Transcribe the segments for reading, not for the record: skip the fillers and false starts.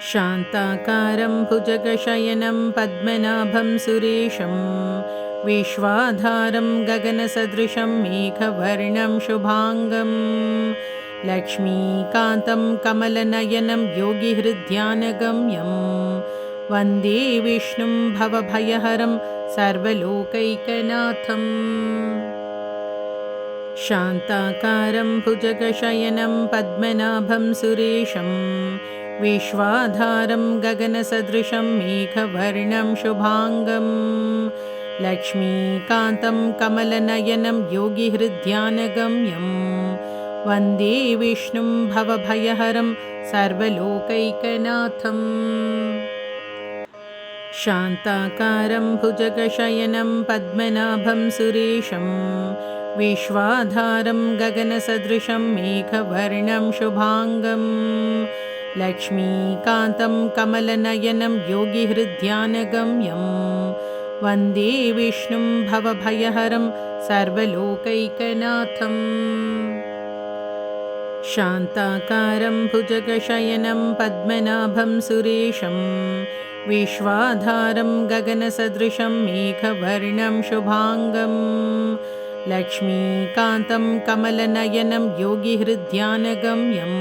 शान्ताकारं भुजगशयनं पद्मनाभं सुरेशं विश्वाधारं गगनसदृशं मेघवर्णं शुभाङ्गं लक्ष्मीकान्तं कमलनयनं योगिहृद्यानगम्यं वन्दे विष्णुं भवभयहरं सर्वलोकैकनाथम्। शान्ताकारं भुजगशयनं पद्मनाभं सुरेशं विश्वाधारं गगनसदृशं मेघवर्णं शुभाङ्गं लक्ष्मीकान्तं कमलनयनं योगिहृद्यानगम्यं वन्दे विष्णुं भवभयहरं सर्वलोकैकनाथम्। शान्ताकारं भुजगशयनं पद्मनाभं सुरेशं विश्वाधारं गगनसदृशं मेघवर्णं शुभाङ्गं लक्ष्मीकान्तं कमलनयनं योगिहृद्यानगम्यं वन्दे विष्णुं भवभयहरं सर्वलोकैकनाथम्। शान्ताकारं भुजगशयनं पद्मनाभं सुरेशं विश्वाधारं गगनसदृशं मेघवर्णं शुभाङ्गं लक्ष्मीकान्तं कमलनयनं योगिहृद्यानगम्यं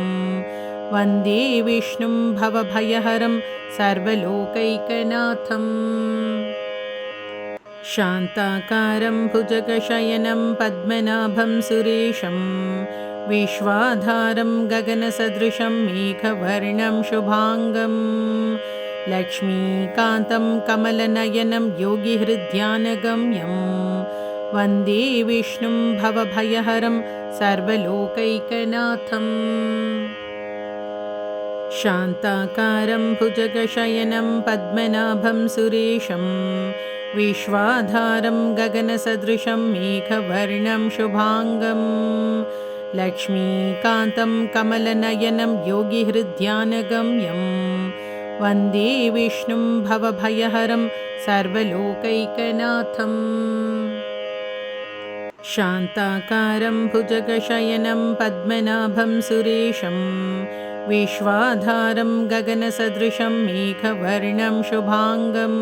वन्दे विष्णुं भवभयहरं सर्वलोकैकनाथम्। शान्ताकारं भुजगशयनं पद्मनाभं सुरेशं विश्वाधारं गगनसदृशं मेघवर्णं शुभाङ्गं लक्ष्मीकान्तं कमलनयनं योगिहृद्यानगम्यं वन्दे विष्णुं भवभयहरं सर्वलोकैकनाथम्। शान्ताकारं भुजगशयनं पद्मनाभं सुरेशं विश्वाधारं गगनसदृशं मेघवर्णं शुभाङ्गं लक्ष्मीकान्तं कमलनयनं योगिहृद्यानगम्यं वन्दे विष्णुं भवभयहरं सर्वलोकैकनाथम्। शान्ताकारं भुजगशयनं पद्मनाभं सुरेशं विश्वाधारं गगनसदृशं मेघवर्णं शुभाङ्गं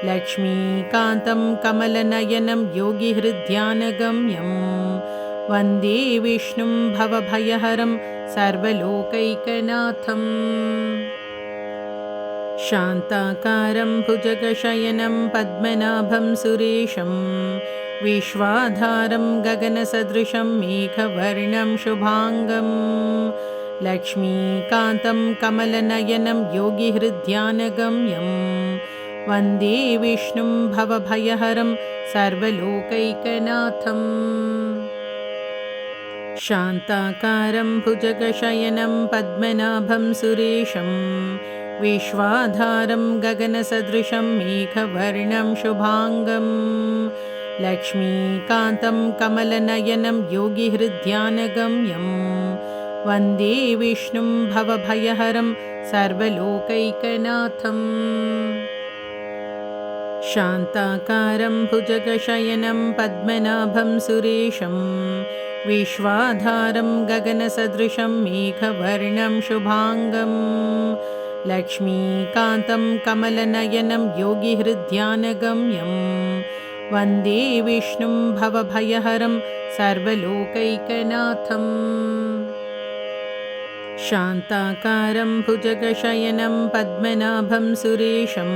लक्ष्मीकान्तं कमलनयनं योगिहृद्यानगम्यं वन्दे विष्णुं भवभयहरं सर्वलोकैकनाथम्। शान्ताकारं भुजगशयनं पद्मनाभं सुरेशं विश्वाधारं गगनसदृशं मेघवर्णं शुभाङ्गं लक्ष्मीकान्तं कमलनयनं योगिहृद्यानगम्यं वन्दे विष्णुं भवभयहरं सर्वलोकैकनाथम्। शान्ताकारं भुजगशयनं पद्मनाभं सुरेशं विश्वाधारं गगनसदृशं मेघवर्णं शुभाङ्गं लक्ष्मीकान्तं कमलनयनं योगिहृद्यानगम्यं वन्दे विष्णुं भवभयहरं सर्वलोकैकनाथम्। शान्ताकारं भुजगशयनं पद्मनाभं सुरेशं विश्वाधारं गगनसदृशं मेघवर्णं शुभाङ्गं लक्ष्मीकान्तं कमलनयनं योगिहृद्यानगम्यं वन्दे विष्णुं भवभयहरं सर्वलोकैकनाथम्। शान्ताकारं भुजगशयनं पद्मनाभं सुरेशं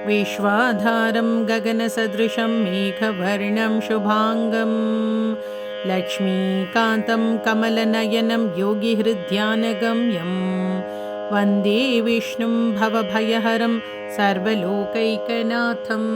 विश्वाधारं गगनसदृशं मेघवर्णं शुभाङ्गं लक्ष्मीकान्तं कमलनयनं योगिहृद्यानगम्यं वन्दे विष्णुं भवभयहरं सर्वलोकैकनाथम्।